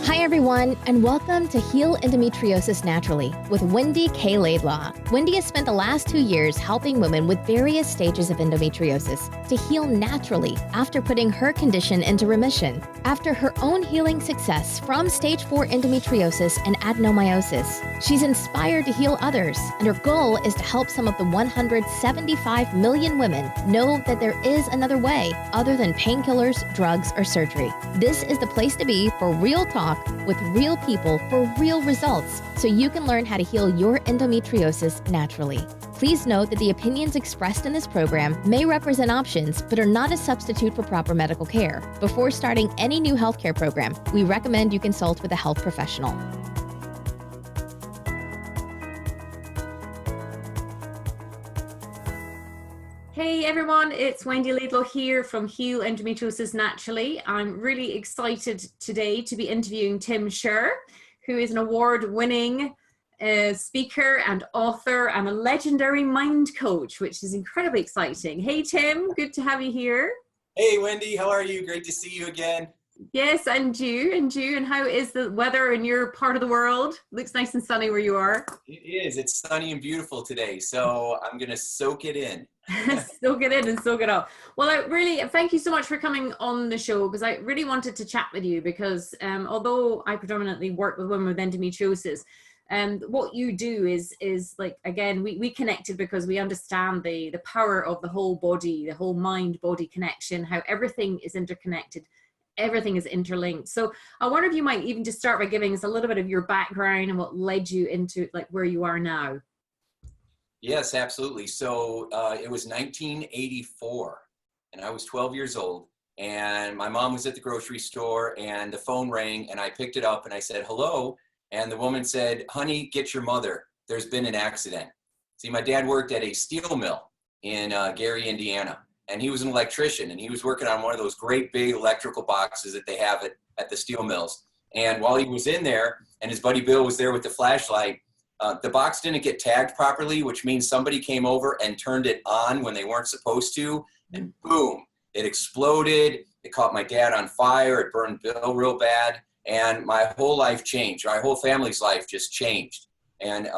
Hi, everyone, and welcome to Heal Endometriosis Naturally with Wendy K. Laidlaw. Wendy has spent the last 2 years helping women with various stages of endometriosis to heal naturally after putting her condition into remission. After her own healing success from stage 4 endometriosis and adenomyosis, she's inspired to heal others, and her goal is to help some of the 175 million women know that there is another way other than painkillers, drugs, or surgery. This is the place to be for real talk with real people for real results, so you can learn how to heal your endometriosis naturally. Please note that the opinions expressed in this program may represent options, but are not a substitute for proper medical care. Before starting any new healthcare program, we recommend you consult with a health professional. Hey everyone, it's Wendy Laidlaw here from Heal Endometriosis Naturally. I'm really excited today to be interviewing Tim Shurr, who is an award-winning speaker and author and a legendary mind coach, which is incredibly exciting. Hey Tim, good to have you here. Hey Wendy, how are you? Great to see you again. Yes, and you. And how is the weather in your part of the world? Looks nice and sunny where you are. It is. It's sunny and beautiful today, so I'm going to soak it in. Soak it in and soak it up. Well, I really thank you so much for coming on the show, because I really wanted to chat with you because although I predominantly work with women with endometriosis, what you do is like, again, we connected because we understand the power of the whole body, the whole mind-body connection, how everything is interconnected. Everything is interlinked. So I wonder if you might even just start by giving us a little bit of your background and what led you into like where you are now. Yes, absolutely. So it was 1984 and I was 12 years old, and my mom was at the grocery store and the phone rang and I picked it up and I said, hello. And the woman said, honey, get your mother. There's been an accident. See, my dad worked at a steel mill in Gary, Indiana. And he was an electrician, and he was working on one of those great big electrical boxes that they have at the steel mills. And while he was in there, and his buddy Bill was there with the flashlight, the box didn't get tagged properly, which means somebody came over and turned it on when they weren't supposed to, and boom, it exploded. It caught my dad on fire. It burned Bill real bad, and my whole life changed. My whole family's life just changed. And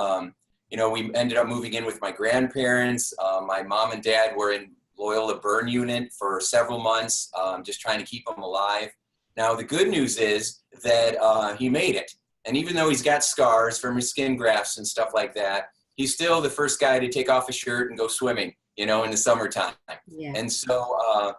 we ended up moving in with my grandparents. My mom and dad were in Loyola burn unit for several months, just trying to keep him alive. Now, the good news is that he made it. And even though he's got scars from his skin grafts and stuff like that, he's still the first guy to take off his shirt and go swimming, in the summertime. Yeah. And so,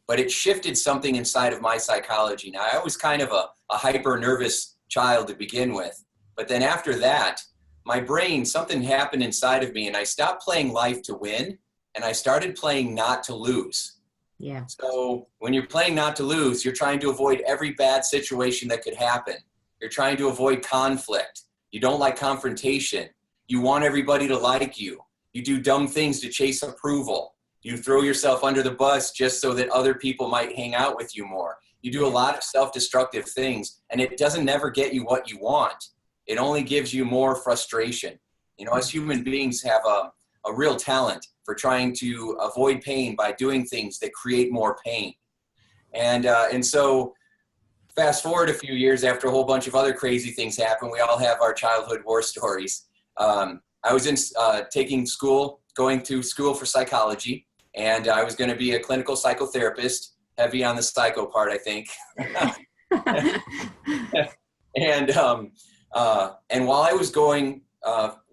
but it shifted something inside of my psychology. Now, I was kind of a hyper nervous child to begin with. But then after that, my brain, something happened inside of me, and I stopped playing life to win. And I started playing not to lose. Yeah. So when you're playing not to lose, you're trying to avoid every bad situation that could happen. You're trying to avoid conflict. You don't like confrontation. You want everybody to like you. You do dumb things to chase approval. You throw yourself under the bus just so that other people might hang out with you more. You do a lot of self-destructive things, and it doesn't never get you what you want. It only gives you more frustration. Us human beings have a real talent for trying to avoid pain by doing things that create more pain. And so fast forward a few years, after a whole bunch of other crazy things happen, we all have our childhood war stories. I was going to school for psychology, and I was going to be a clinical psychotherapist, heavy on the psycho part, I think. And while I was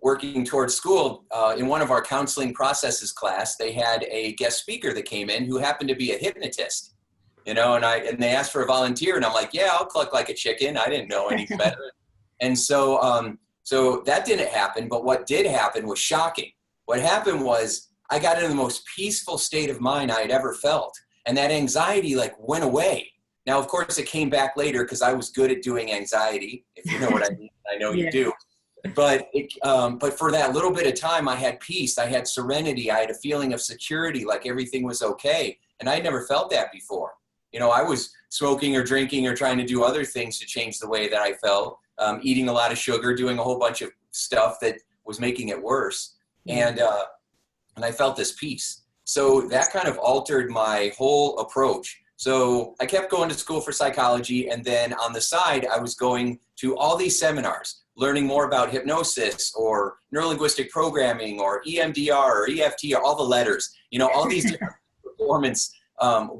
working towards school, in one of our counseling processes class, they had a guest speaker that came in who happened to be a hypnotist, and they asked for a volunteer, and I'm like, yeah, I'll cluck like a chicken. I didn't know any better. And so that didn't happen, but what did happen was shocking. What happened was I got into the most peaceful state of mind I had ever felt, and that anxiety went away. Now, of course, it came back later because I was good at doing anxiety, if you know what I mean. I know you do. But for that little bit of time, I had peace, I had serenity, I had a feeling of security, like everything was okay. And I never felt that before. I was smoking or drinking or trying to do other things to change the way that I felt, eating a lot of sugar, doing a whole bunch of stuff that was making it worse. And I felt this peace. So that kind of altered my whole approach. So I kept going to school for psychology, and then on the side, I was going to all these seminars, learning more about hypnosis or neurolinguistic programming or EMDR or EFT or all the letters, all these different performance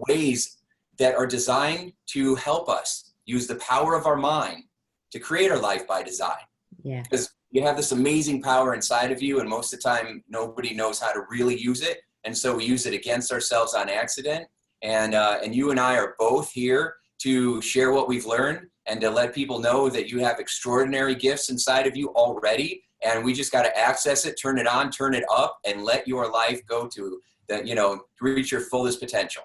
ways that are designed to help us use the power of our mind to create our life by design. Yeah. Because you have this amazing power inside of you, and most of the time, nobody knows how to really use it. And so we use it against ourselves on accident. And you and I are both here to share what we've learned and to let people know that you have extraordinary gifts inside of you already. And we just got to access it, turn it on, turn it up, and let your life go to reach your fullest potential.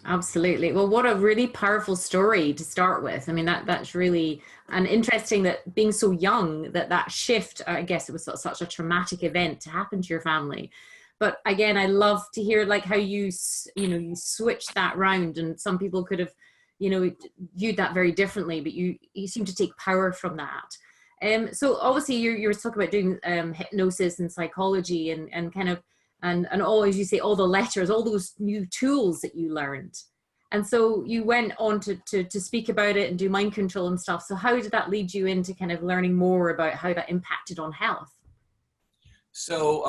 Absolutely. Well, what a really powerful story to start with. I mean, that's really, and interesting that being so young, that shift, I guess it was such a traumatic event to happen to your family. But again, I love to hear like how you switched that round, and some people could have, viewed that very differently, but you seem to take power from that. So obviously you were talking about doing hypnosis and psychology and kind of, and all, as you say, all the letters, all those new tools that you learned. And so you went on to speak about it and do mind control and stuff. So how did that lead you into kind of learning more about how that impacted on health? So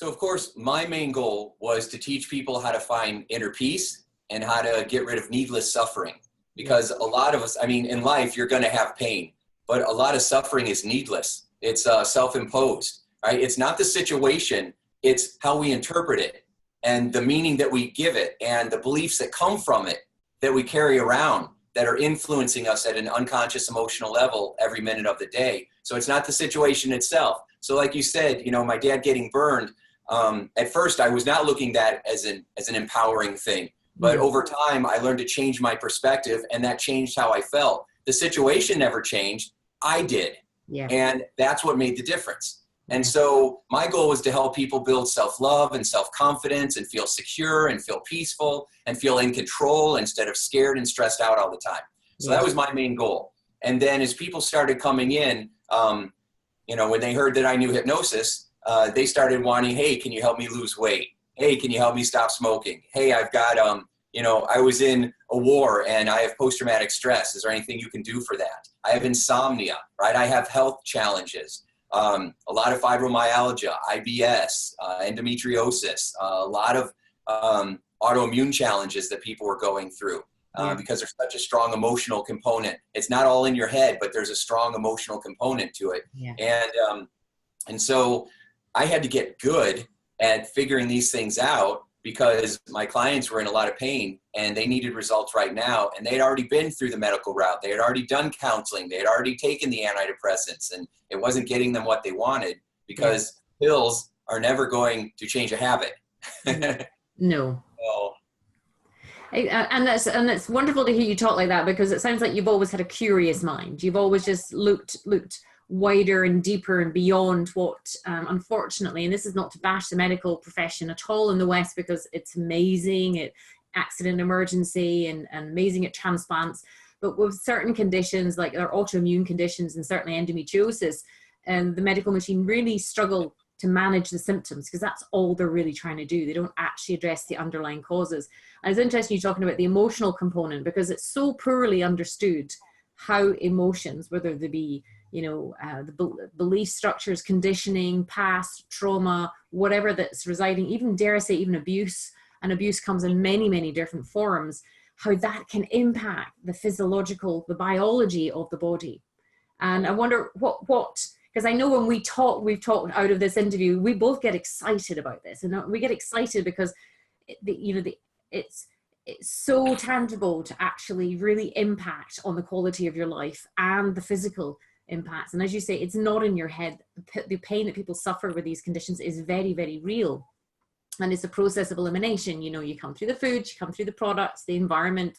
of course, my main goal was to teach people how to find inner peace and how to get rid of needless suffering. Because a lot of us, I mean, in life, you're going to have pain, but a lot of suffering is needless. It's self-imposed, right? It's not the situation, it's how we interpret it and the meaning that we give it and the beliefs that come from it that we carry around that are influencing us at an unconscious emotional level every minute of the day. So it's not the situation itself. So like you said, my dad getting burned, at first I was not looking at that as an empowering thing, but over time I learned to change my perspective, and that changed how I felt. The situation never changed, I did. Yeah. And that's what made the difference. And so my goal was to help people build self-love and self-confidence and feel secure and feel peaceful and feel in control instead of scared and stressed out all the time. So that was my main goal. And then as people started coming in, when they heard that I knew hypnosis, they started wanting, hey, can you help me lose weight? Hey, can you help me stop smoking? Hey, I've got, I was in a war and I have post-traumatic stress. Is there anything you can do for that? I have insomnia, right? I have health challenges. A lot of fibromyalgia, IBS, endometriosis, a lot of autoimmune challenges that people were going through because there's such a strong emotional component. It's not all in your head, but there's a strong emotional component to it. Yeah. And so I had to get good at figuring these things out because my clients were in a lot of pain and they needed results right now. And they had already been through the medical route. They had already done counseling. They had already taken the antidepressants, and it wasn't getting them what they wanted because pills are never going to change a habit. No. So, and that's wonderful to hear you talk like that, because it sounds like you've always had a curious mind. You've always just looked wider and deeper and beyond what, unfortunately, and this is not to bash the medical profession at all in the West, because it's amazing at accident emergency and amazing at transplants, but with certain conditions like our autoimmune conditions and certainly endometriosis, and the medical machine really struggle to manage the symptoms because that's all they're really trying to do. They don't actually address the underlying causes. And it's interesting you talking about the emotional component, because it's so poorly understood how emotions, whether they be the belief structures, conditioning, past trauma, whatever that's residing, even dare I say, even abuse, and abuse comes in many, many different forms, how that can impact the physiological, the biology of the body. And I wonder what, because I know when we've talked out of this interview, we both get excited about this, and we get excited because it's so tangible to actually really impact on the quality of your life and the physical impacts. And as you say, it's not in your head. The pain that people suffer with these conditions is very, very real. And it's a process of elimination. You come through the food, you come through the products, the environment,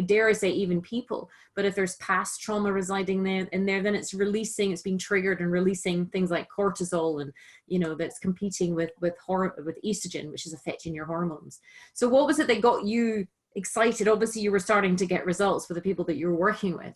dare I say, even people. But if there's past trauma residing in there, then it's being triggered and releasing things like cortisol, and that's competing with estrogen, which is affecting your hormones. So what was it that got you excited? Obviously, you were starting to get results for the people that you were working with.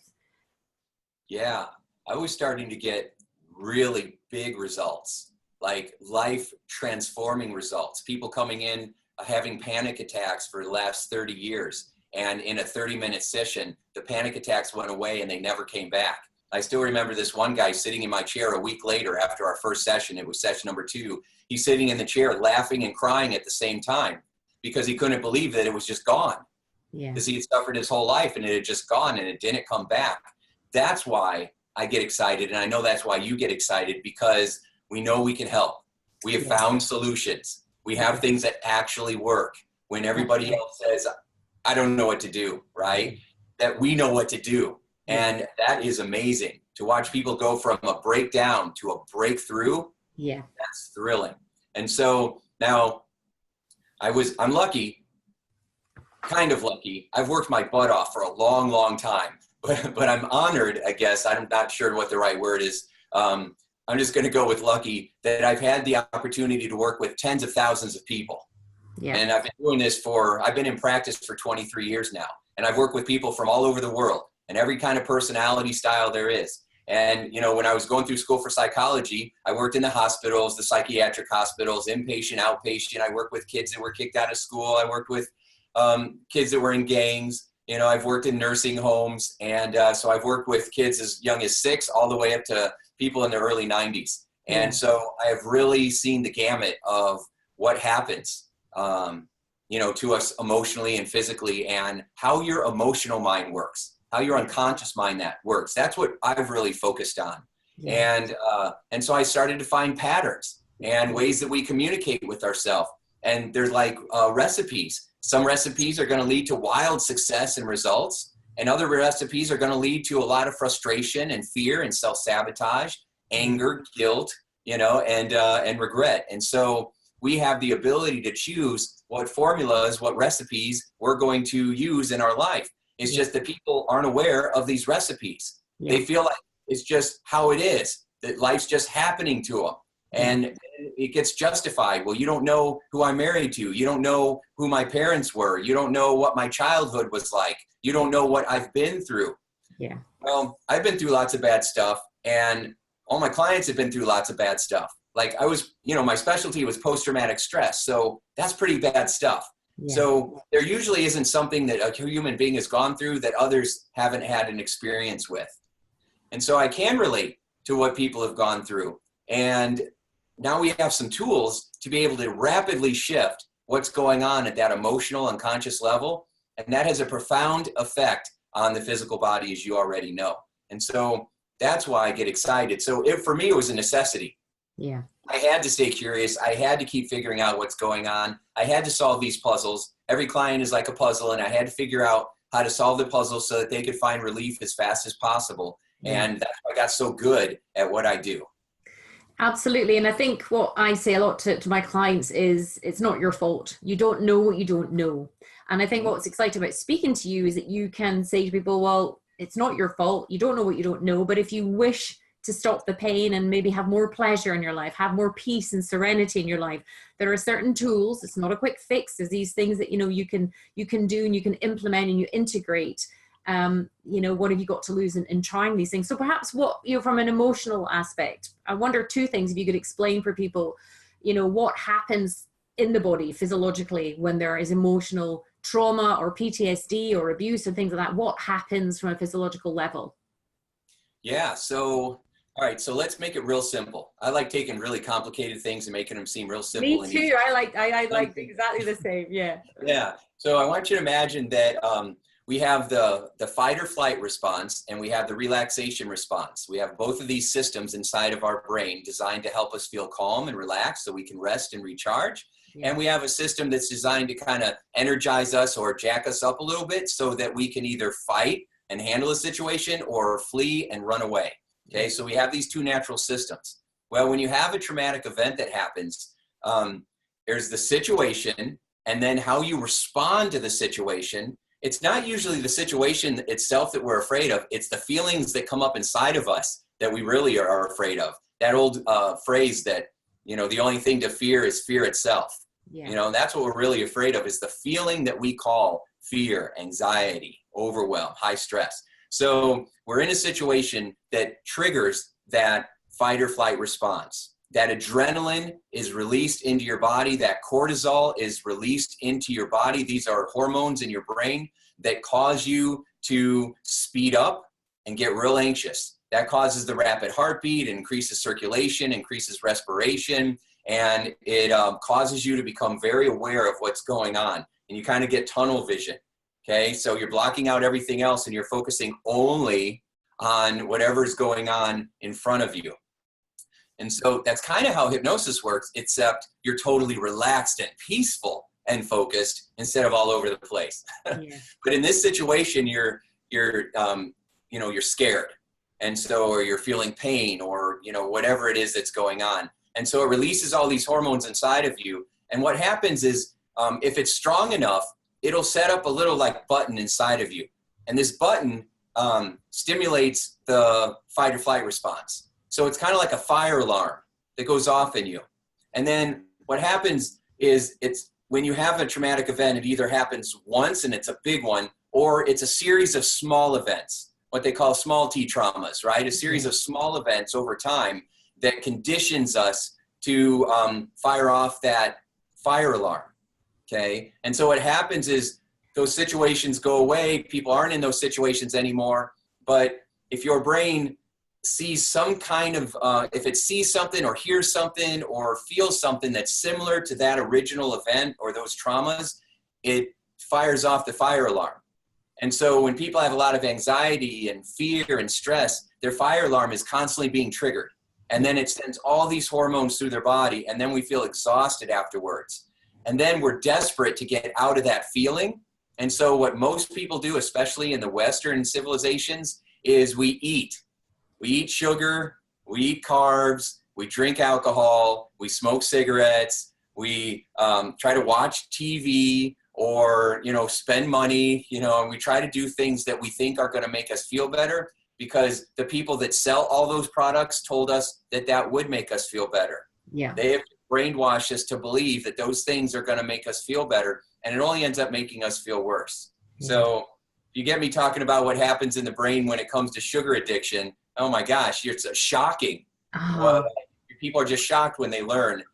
Yeah, I was starting to get really big results, like life transforming results. People coming in having panic attacks for the last 30 years. And in a 30-minute session, the panic attacks went away and they never came back. I still remember this one guy sitting in my chair a week later after our first session. It was session number 2. He's sitting in the chair laughing and crying at the same time because he couldn't believe that it was just gone. Yeah. Because he had suffered his whole life and it had just gone and it didn't come back. That's why I get excited. And I know that's why you get excited, because we know we can help. We have found solutions. We have things that actually work when everybody else says, I don't know what to do, right? That we know what to do. And that is amazing to watch people go from a breakdown to a breakthrough. Yeah. That's thrilling. And so now I'm lucky, kind of lucky. I've worked my butt off for a long, long time, but I'm honored, I guess. I'm not sure what the right word is. I'm just going to go with lucky that I've had the opportunity to work with tens of thousands of people. Yeah. And I've been doing this I've been in practice for 23 years now. And I've worked with people from all over the world and every kind of personality style there is. And, you know, when I was going through school for psychology, I worked in the hospitals, the psychiatric hospitals, inpatient, outpatient. I worked with kids that were kicked out of school. I worked with kids that were in gangs. You know, I've worked in nursing homes. And so I've worked with kids as young as 6 all the way up to people in their early 90s. And so I have really seen the gamut of what happens, you know, to us emotionally and physically, and how your emotional mind works, how your unconscious mind that works. That's what I've really focused on. And so I started to find patterns and ways that we communicate with ourselves. And there's like recipes. Some recipes are going to lead to wild success and results, and other recipes are going to lead to a lot of frustration and fear and self-sabotage, anger, guilt, you know, and regret. And so we have the ability to choose what formulas, what recipes we're going to use in our life. It's just that people aren't aware of these recipes. They feel like it's just how it is, that life's just happening to them. And it gets justified. Well, you don't know who I'm married to. You don't know who my parents were. You don't know what my childhood was like. You don't know what I've been through. Yeah. Well, I've been through lots of bad stuff, and all my clients have been through lots of bad stuff. Like I was, you know, my specialty was post-traumatic stress. So that's pretty bad stuff. Yeah. So there usually isn't something that a human being has gone through that others haven't had an experience with. And so I can relate to what people have gone through. And now we have some tools to be able to rapidly shift what's going on at that emotional, unconscious level. And that has a profound effect on the physical body, as you already know. And so that's why I get excited. So for me, it was a necessity. Yeah. I had to stay curious. I had to keep figuring out what's going on. I had to solve these puzzles. Every client is like a puzzle, and I had to figure out how to solve the puzzle so that they could find relief as fast as possible. And that's why I got so good at what I do. Absolutely. And I think what I say a lot to my clients is it's not your fault. You don't know what you don't know. And I think what's exciting about speaking to you is that you can say to people, well, it's not your fault. You don't know what you don't know. But if you wish to stop the pain and maybe have more pleasure in your life, have more peace and serenity in your life, there are certain tools. It's not a quick fix. There's these things that, you know, you can do and you can implement and you integrate. You know, what have you got to lose in trying these things? So perhaps what, you know, from an emotional aspect, I wonder 2 things, if you could explain for people, you know, what happens in the body physiologically when there is emotional trauma or PTSD or abuse and things like that. What happens from a physiological level? Yeah. So, all right. So let's make it real simple. I like taking really complicated things and making them seem real simple. Me too. I like exactly the same. Yeah. Yeah. So I want you to imagine that, we have the fight or flight response, and we have the relaxation response. We have both of these systems inside of our brain designed to help us feel calm and relaxed so we can rest and recharge. Yeah. And we have a system that's designed to kind of energize us or jack us up a little bit so that we can either fight and handle a situation or flee and run away. Okay, so we have these 2 natural systems. Well, when you have a traumatic event that happens, there's the situation, and then how you respond to the situation. It's not usually the situation itself that we're afraid of. It's the feelings that come up inside of us that we really are afraid of. That old phrase that, you know, the only thing to fear is fear itself. Yeah. You know, and that's what we're really afraid of, is the feeling that we call fear, anxiety, overwhelm, high stress. So we're in a situation that triggers that fight or flight response. That adrenaline is released into your body. That cortisol is released into your body. These are hormones in your brain that cause you to speed up and get real anxious. That causes the rapid heartbeat, increases circulation, increases respiration, and it causes you to become very aware of what's going on. And you kind of get tunnel vision, okay? So you're blocking out everything else and you're focusing only on whatever's going on in front of you. And so that's kind of how hypnosis works, except you're totally relaxed and peaceful and focused instead of all over the place. Yeah. But in this situation, you're scared. And so, or you're feeling pain, or, whatever it is that's going on. And so it releases all these hormones inside of you. And what happens is, if it's strong enough, it'll set up a little like button inside of you. And this button stimulates the fight or flight response. So it's kind of like a fire alarm that goes off in you. And then what happens is, it's when you have a traumatic event, it either happens once and it's a big one, or it's a series of small events, what they call small T traumas, right? A series of small events over time that conditions us to fire off that fire alarm, okay? And so what happens is those situations go away. People aren't in those situations anymore. But if your brain sees some kind of, if it sees something or hears something or feels something that's similar to that original event or those traumas, it fires off the fire alarm. And so when people have a lot of anxiety and fear and stress, their fire alarm is constantly being triggered. And then it sends all these hormones through their body, and then we feel exhausted afterwards. And then we're desperate to get out of that feeling. And so what most people do, especially in the Western civilizations, is we eat. We eat sugar, we eat carbs, we drink alcohol, we smoke cigarettes, we try to watch TV, or, spend money, and we try to do things that we think are going to make us feel better, because the people that sell all those products told us that that would make us feel better. Yeah. They have brainwashed us to believe that those things are going to make us feel better, and it only ends up making us feel worse. Yeah. So you get me talking about what happens in the brain when it comes to sugar addiction. Oh my gosh, it's shocking. Well, people are just shocked when they learn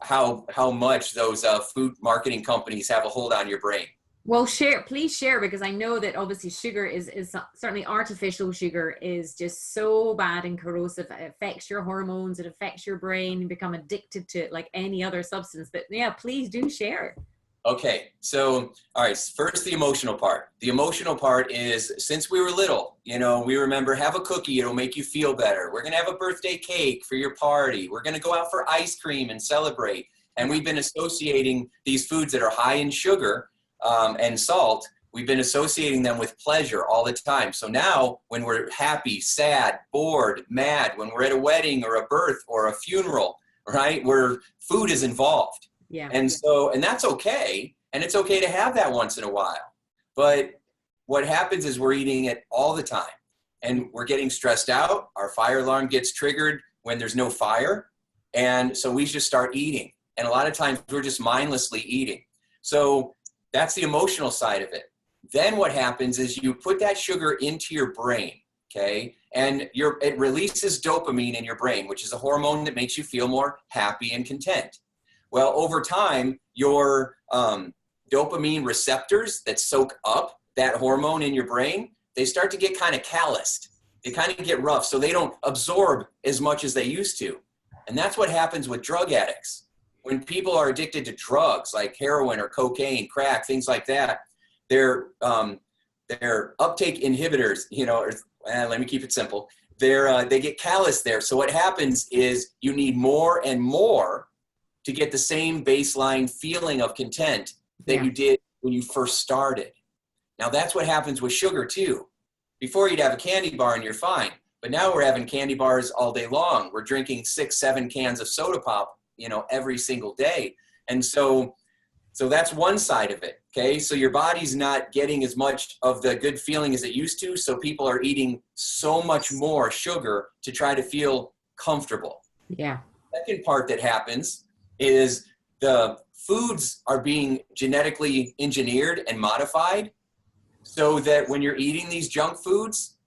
how much those food marketing companies have a hold on your brain. Well, please share, because I know that obviously sugar is certainly artificial sugar is just so bad and corrosive. It affects your hormones, it affects your brain, you become addicted to it like any other substance. But yeah, please do share. Okay, so, all right, first the emotional part. The emotional part is, since we were little, we remember, have a cookie, it'll make you feel better. We're gonna have a birthday cake for your party. We're gonna go out for ice cream and celebrate. And we've been associating these foods that are high in sugar and salt, we've been associating them with pleasure all the time. So now when we're happy, sad, bored, mad, when we're at a wedding or a birth or a funeral, right, where food is involved. Yeah. And that's okay. And it's okay to have that once in a while. But what happens is we're eating it all the time, and we're getting stressed out. Our fire alarm gets triggered when there's no fire. And so we just start eating. And a lot of times we're just mindlessly eating. So that's the emotional side of it. Then what happens is you put that sugar into your brain, okay? And it releases dopamine in your brain, which is a hormone that makes you feel more happy and content. Well, over time, your dopamine receptors that soak up that hormone in your brain, they start to get kind of calloused. They kind of get rough, so they don't absorb as much as they used to. And that's what happens with drug addicts. When people are addicted to drugs like heroin or cocaine, crack, things like that, their uptake inhibitors, let me keep it simple. They get callous there. So what happens is you need more and more to get the same baseline feeling of content that you did when you first started. Now that's what happens with sugar too. Before you'd have a candy bar and you're fine, but now we're having candy bars all day long. We're drinking 6-7 cans of soda pop, every single day. And so that's one side of it, okay? So your body's not getting as much of the good feeling as it used to, so people are eating so much more sugar to try to feel comfortable. Yeah. Second part that happens is the foods are being genetically engineered and modified so that when you're eating these junk foods,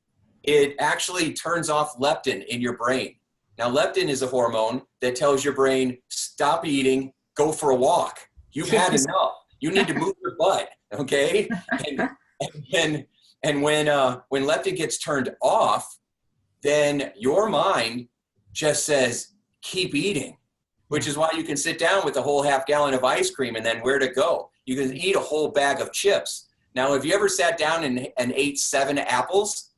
it actually turns off leptin in your brain. Now, leptin is a hormone that tells your brain, stop eating, go for a walk. You've had enough. You need to move your butt, okay? And when leptin gets turned off, then your mind just says, keep eating, which is why you can sit down with a whole half gallon of ice cream and then where to go. You can eat a whole bag of chips. Now, have you ever sat down and ate 7 apples?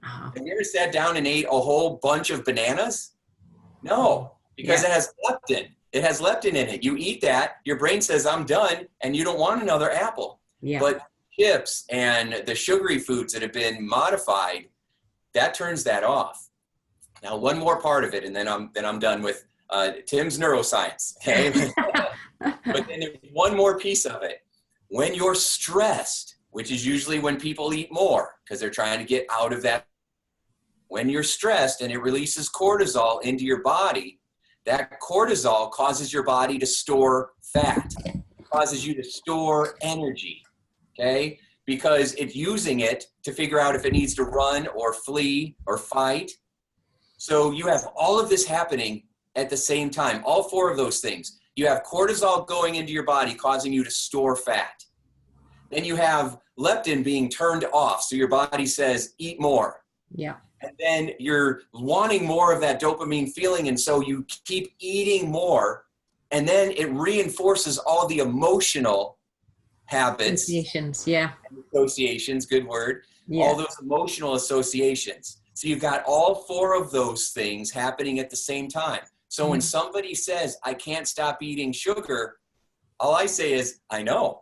Have you ever sat down and ate a whole bunch of bananas? No, because it has leptin. It has leptin in it. You eat that, your brain says, I'm done, and you don't want another apple. Yeah. But chips and the sugary foods that have been modified, that turns that off. Now, one more part of it, and then I'm done with Tim's neuroscience. Okay? But then there's one more piece of it. When you're stressed, which is usually when people eat more because they're trying to get out of that. When you're stressed and it releases cortisol into your body, that cortisol causes your body to store fat, causes you to store energy, okay? Because it's using it to figure out if it needs to run or flee or fight. So you have all of this happening at the same time, all 4 of those things. You have cortisol going into your body, causing you to store fat. Then you have leptin being turned off. So your body says, eat more. Yeah. And then you're wanting more of that dopamine feeling. And so you keep eating more. And then it reinforces all the emotional habits. Associations, yeah. Associations, good word. Yeah. All those emotional associations. So you've got all 4 of those things happening at the same time. So when somebody says, I can't stop eating sugar, all I say is, I know.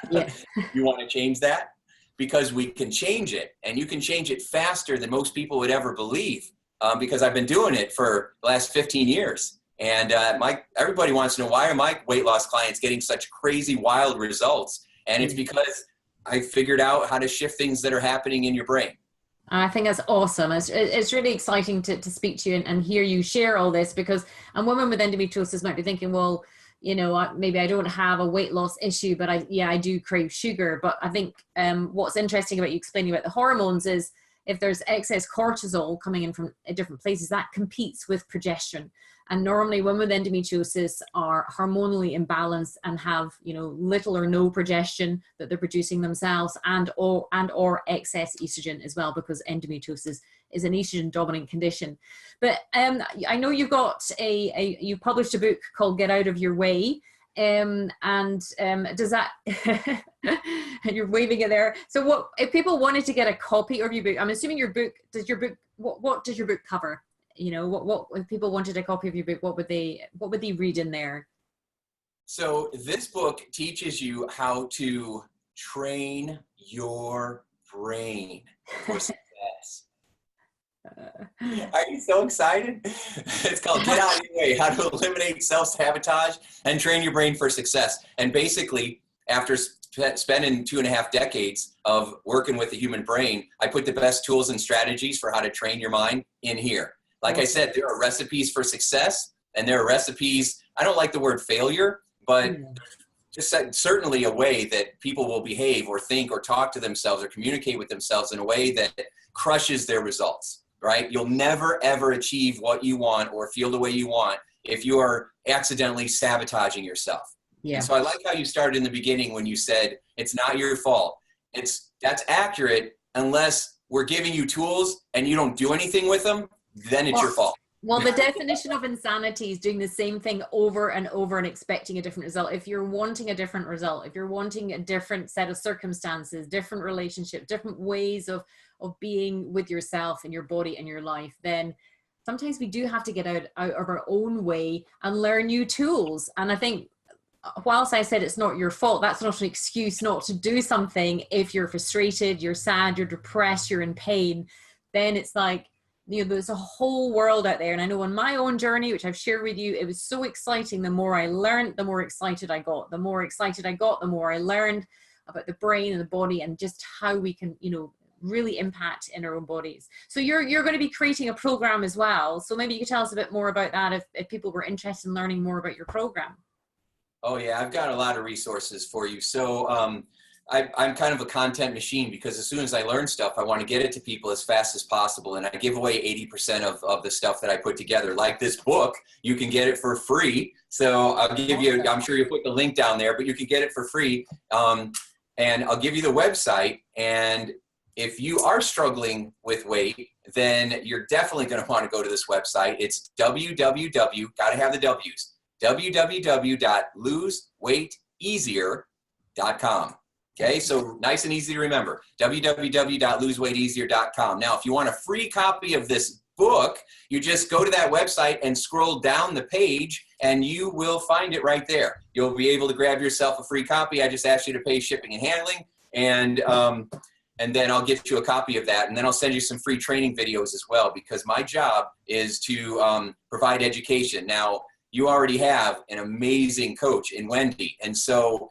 Yeah. You want to change that? Because we can change it, and you can change it faster than most people would ever believe, because I've been doing it for the last 15 years. And everybody wants to know, why are my weight loss clients getting such crazy, wild results? And it's because I figured out how to shift things that are happening in your brain. I think that's awesome. It's really exciting to speak to you and hear you share all this, because women with endometriosis might be thinking, well, you know, maybe I don't have a weight loss issue, but I do crave sugar. But I think what's interesting about you explaining about the hormones is if there's excess cortisol coming in from different places, that competes with progesterone. And normally women with endometriosis are hormonally imbalanced and have, you know, little or no progesterone that they're producing themselves, and or excess estrogen as well, because endometriosis is an estrogen dominant condition. But I know you've got you published a book called Get Out of Your Way. Does that you're waving it there? So what if people wanted to get a copy of your book? I'm assuming what does your book cover? You know, what if people wanted a copy of your book, what would they read in there? So this book teaches you how to train your brain for success. Are you so excited? It's called Get Out of Your Way, How to Eliminate Self-Sabotage and Train Your Brain for Success. And basically, after spending 2.5 decades of working with the human brain, I put the best tools and strategies for how to train your mind in here. Like I said, there are recipes for success, and there are recipes, I don't like the word failure, but just certainly a way that people will behave or think or talk to themselves or communicate with themselves in a way that crushes their results, right? You'll never, ever achieve what you want or feel the way you want if you are accidentally sabotaging yourself. Yeah. And so I like how you started in the beginning when you said, it's not your fault. That's accurate unless we're giving you tools and you don't do anything with them. Then it's your fault. Well, the definition of insanity is doing the same thing over and over and expecting a different result. If you're wanting a different result, if you're wanting a different set of circumstances, different relationship, different ways of being with yourself and your body and your life, then sometimes we do have to get out of our own way and learn new tools. And I think whilst I said it's not your fault, that's not an excuse not to do something. If you're frustrated, you're sad, you're depressed, you're in pain, then it's like, you know, there's a whole world out there. And I know on my own journey, which I've shared with you, it was so exciting. The more I learned, the more excited I got. The more excited I got, the more I learned about the brain and the body and just how we can, you know, really impact in our own bodies. So you're going to be creating a program as well. So maybe you could tell us a bit more about that if people were interested in learning more about your program. Oh yeah, I've got a lot of resources for you. So I'm kind of a content machine, because as soon as I learn stuff, I want to get it to people as fast as possible. And I give away 80% of the stuff that I put together. Like this book, you can get it for free. So I'll give you, I'm sure you'll put the link down there, but you can get it for free. and I'll give you the website. And if you are struggling with weight, then you're definitely going to want to go to this website. It's gotta have the W's, www.loseweighteasier.com. Okay, so nice and easy to remember, www.loseweighteasier.com. Now, if you want a free copy of this book, you just go to that website and scroll down the page and you will find it right there. You'll be able to grab yourself a free copy. I just asked you to pay shipping and handling, and then I'll get you a copy of that, and then I'll send you some free training videos as well, because my job is to provide education. Now, you already have an amazing coach in Wendy, and so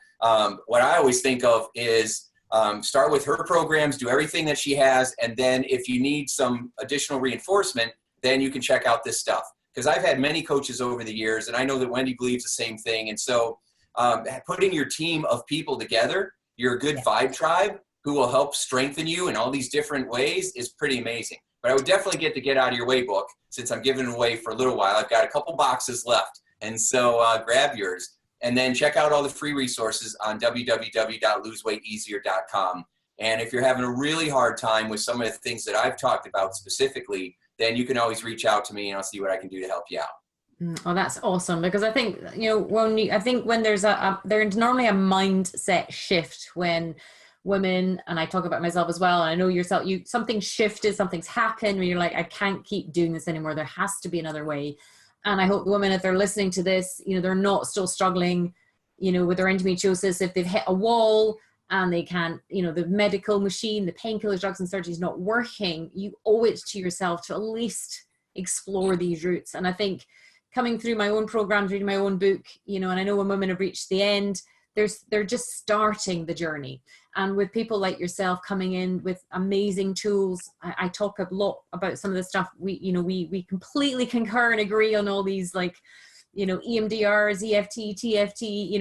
what I always think of is start with her programs, do everything that she has, and then if you need some additional reinforcement, then you can check out this stuff. Because I've had many coaches over the years, and I know that Wendy believes the same thing. And so putting your team of people together, your good vibe tribe, who will help strengthen you in all these different ways, is pretty amazing. But I would definitely get Out of Your Way book, since I'm giving it away for a little while. I've got a couple boxes left. And so grab yours. And then check out all the free resources on www.loseweighteasier.com. And if you're having a really hard time with some of the things that I've talked about specifically, then you can always reach out to me and I'll see what I can do to help you out. Oh, that's awesome. Because I think, when there's there's normally a mindset shift when women, and I talk about myself as well, and I know yourself, something shifted, something's happened where you're like, I can't keep doing this anymore. There has to be another way. And I hope the women, if they're listening to this, they're not still struggling, with their endometriosis, if they've hit a wall and they can't, the medical machine, the painkillers, drugs and surgery is not working. You owe it to yourself to at least explore these routes. And I think coming through my own programs, reading my own book, and I know when women have reached the end, they're just starting the journey. And with people like yourself coming in with amazing tools, I talk a lot about some of the stuff. We completely concur and agree on all these, like, EMDRs, EFT, TFT,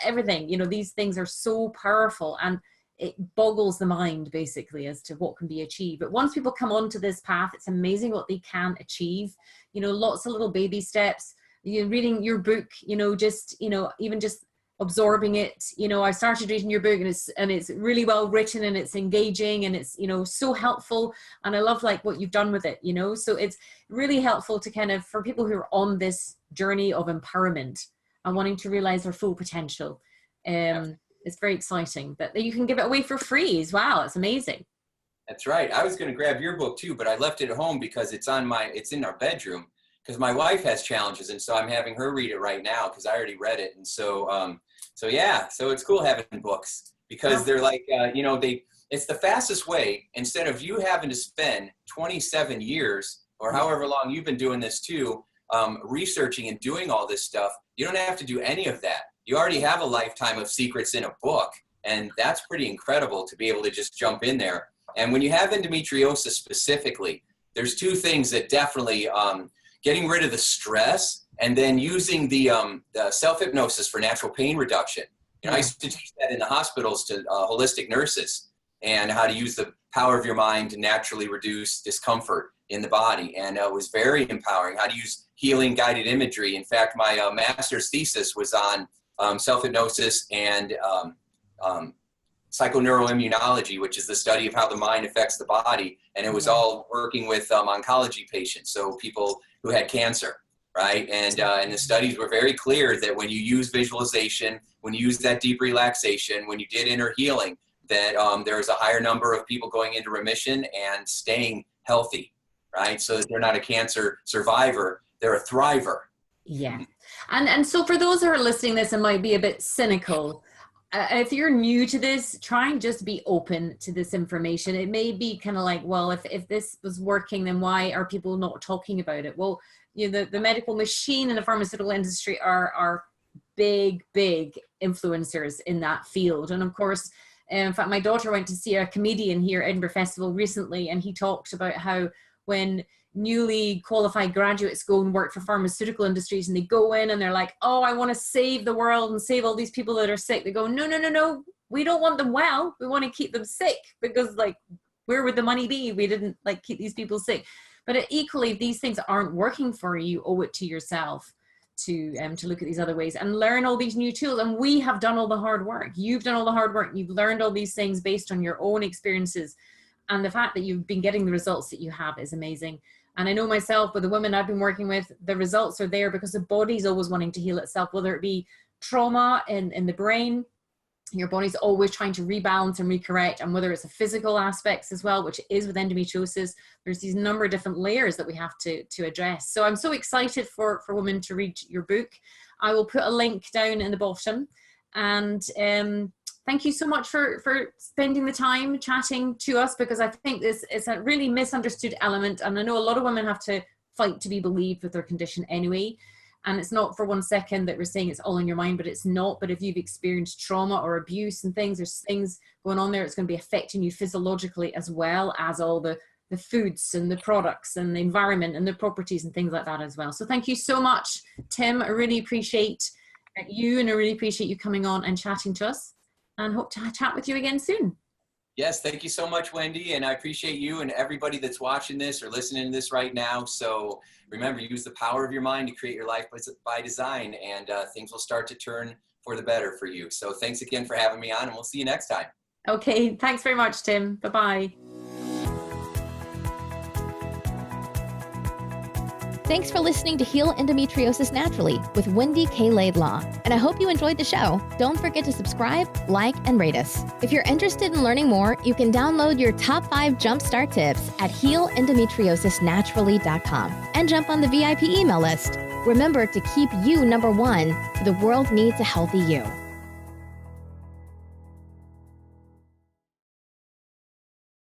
everything. These things are so powerful, and it boggles the mind basically as to what can be achieved. But once people come onto this path, it's amazing what they can achieve. Lots of little baby steps. Reading your book, even just absorbing it. I started reading your book, and it's really well written, and it's engaging, and it's so helpful, and I love what you've done with it. So it's really helpful to kind of, for people who are on this journey of empowerment and wanting to realize their full potential. It's very exciting that you can give it away for free as well. It's amazing. That's right. I was going to grab your book too, but I left it at home because it's in our bedroom, because my wife has challenges, and so I'm having her read it right now because I already read it. And so so it's cool having books, because they're like, it's the fastest way. Instead of you having to spend 27 years or however long you've been doing this too, researching and doing all this stuff, you don't have to do any of that. You already have a lifetime of secrets in a book, and that's pretty incredible to be able to just jump in there. And when you have endometriosis specifically, there's two things that definitely, getting rid of the stress, and then using the self-hypnosis for natural pain reduction. I used to teach that in the hospitals to holistic nurses, and how to use the power of your mind to naturally reduce discomfort in the body. And it was very empowering, how to use healing guided imagery. In fact, my master's thesis was on self-hypnosis and psychoneuroimmunology, which is the study of how the mind affects the body. And it was all working with oncology patients, so people who had cancer, right? And the studies were very clear that when you use visualization, when you use that deep relaxation, when you did inner healing, that there was a higher number of people going into remission and staying healthy, right? So that they're not a cancer survivor, they're a thriver. Yeah. And so for those who are listening to this and might be a bit cynical, if you're new to this, try and just be open to this information. It may be kind of like, well, if this was working, then why are people not talking about it? Well, the medical machine and the pharmaceutical industry are big influencers in that field. And of course, in fact, my daughter went to see a comedian here at Edinburgh Festival recently, and he talked about how when newly qualified graduates go and work for pharmaceutical industries, and they go in and they're like, oh, I want to save the world and save all these people that are sick. They go, no, we don't want them well. We want to keep them sick, because where would the money be? We didn't keep these people sick. But equally, if these things aren't working for you, you owe it to yourself to look at these other ways and learn all these new tools. And we have done all the hard work. You've done all the hard work. You've learned all these things based on your own experiences. And the fact that you've been getting the results that you have is amazing. And I know myself, with the women I've been working with, the results are there because the body's always wanting to heal itself, whether it be trauma in the brain. Your body's always trying to rebalance and recorrect, and whether it's a physical aspects as well, which is with endometriosis, there's these number of different layers that we have to address. So I'm so excited for women to read your book. I will put a link down in the bottom, and thank you so much for spending the time chatting to us, because I think this is a really misunderstood element, and I know a lot of women have to fight to be believed with their condition anyway. And it's not for 1 second that we're saying it's all in your mind, but it's not. But if you've experienced trauma or abuse and things, there's things going on there. It's going to be affecting you physiologically, as well as all the foods and the products and the environment and the properties and things like that as well. So thank you so much, Tim. I really appreciate you, and I really appreciate you coming on and chatting to us, and hope to chat with you again soon. Yes, thank you so much, Wendy. And I appreciate you and everybody that's watching this or listening to this right now. So remember, use the power of your mind to create your life by design, and things will start to turn for the better for you. So thanks again for having me on, and we'll see you next time. Okay, thanks very much, Tim. Bye-bye. Thanks for listening to Heal Endometriosis Naturally with Wendy K. Laidlaw, and I hope you enjoyed the show. Don't forget to subscribe, like, and rate us. If you're interested in learning more, you can download your top 5 jumpstart tips at healendometriosisnaturally.com and jump on the VIP email list. Remember to keep you number one. The world needs a healthy you.